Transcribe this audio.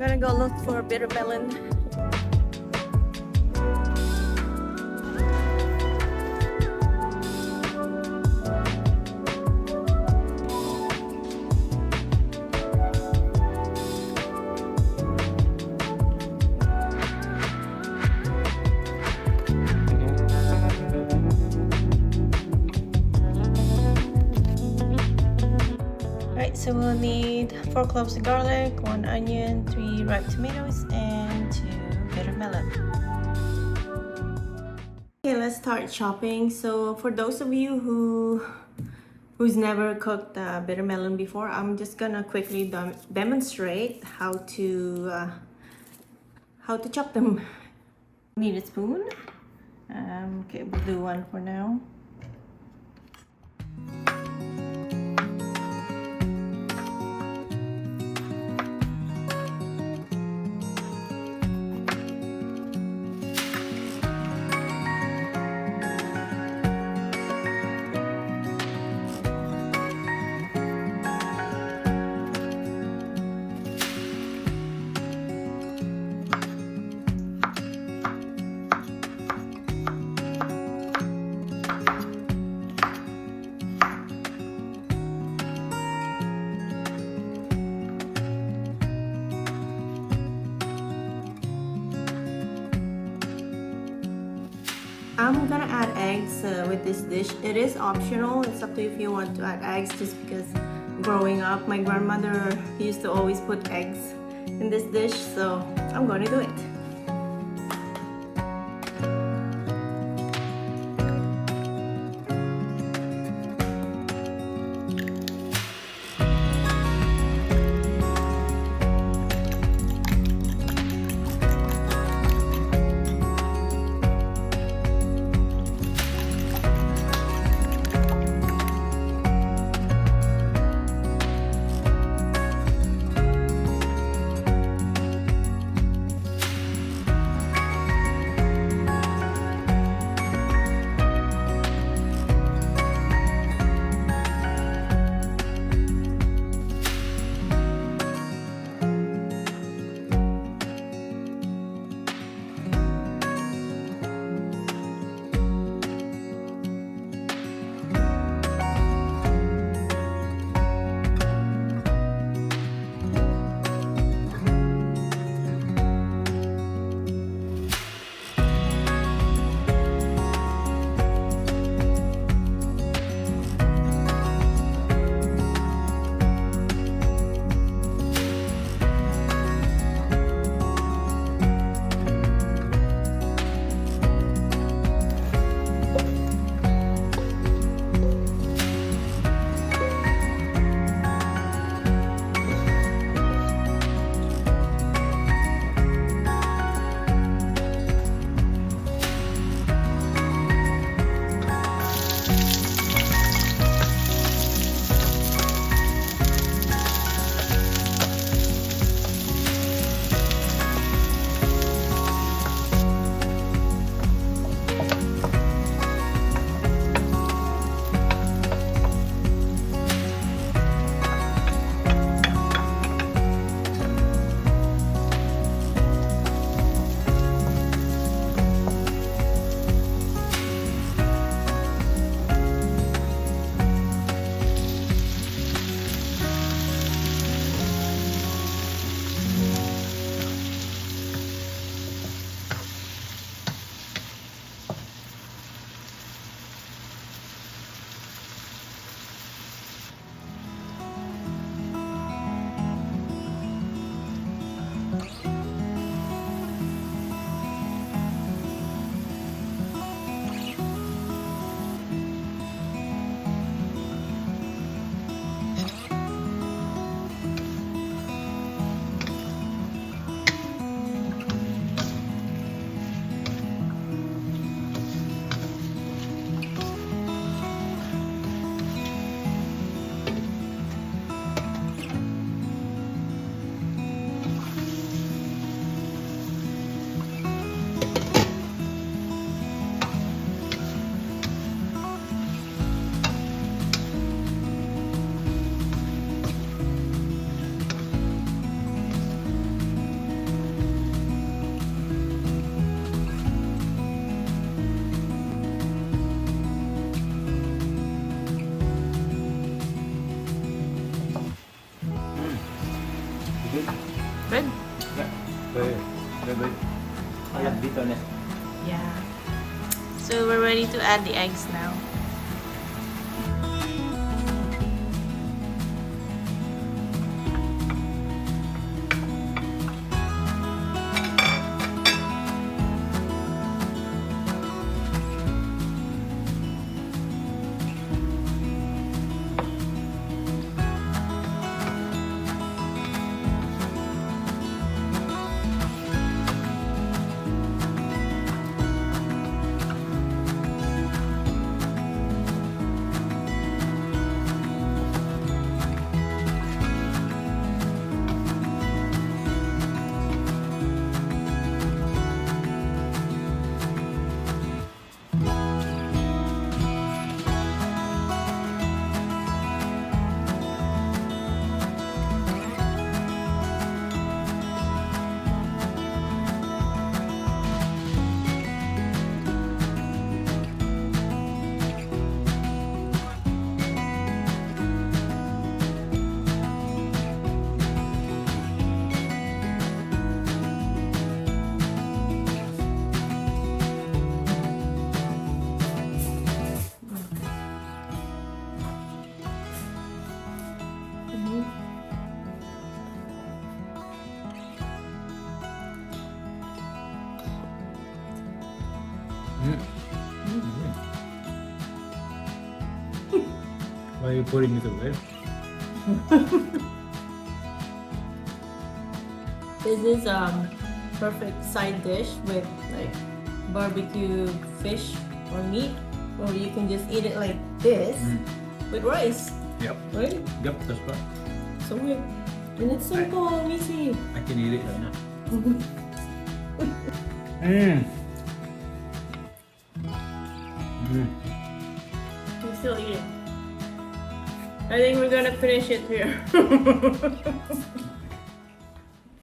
gonna go look for bitter melon. So we'll need 4 cloves of garlic, 1 onion, 3 ripe tomatoes, and 2 bitter melon. Okay, let's start chopping. So for those of you who's never cooked bitter melon before, I'm just gonna quickly demonstrate how to chop them. Need a spoon. Okay, we'll do one for now. I'm gonna add eggs with this dish. It is optional. It's up to you if you want to add eggs, just because growing up, my grandmother used to always put eggs in this dish, so I'm gonna do it. ito na. Yeah. So we're ready to add the eggs now. Why are you putting it away? This is perfect side dish with like barbecue fish or meat, or you can just eat it like this with rice, Yep. right? Yep, that's right. So weird. And it's simple and easy. I can eat it right now. Mmm. We still eat it. I think we're gonna finish it here.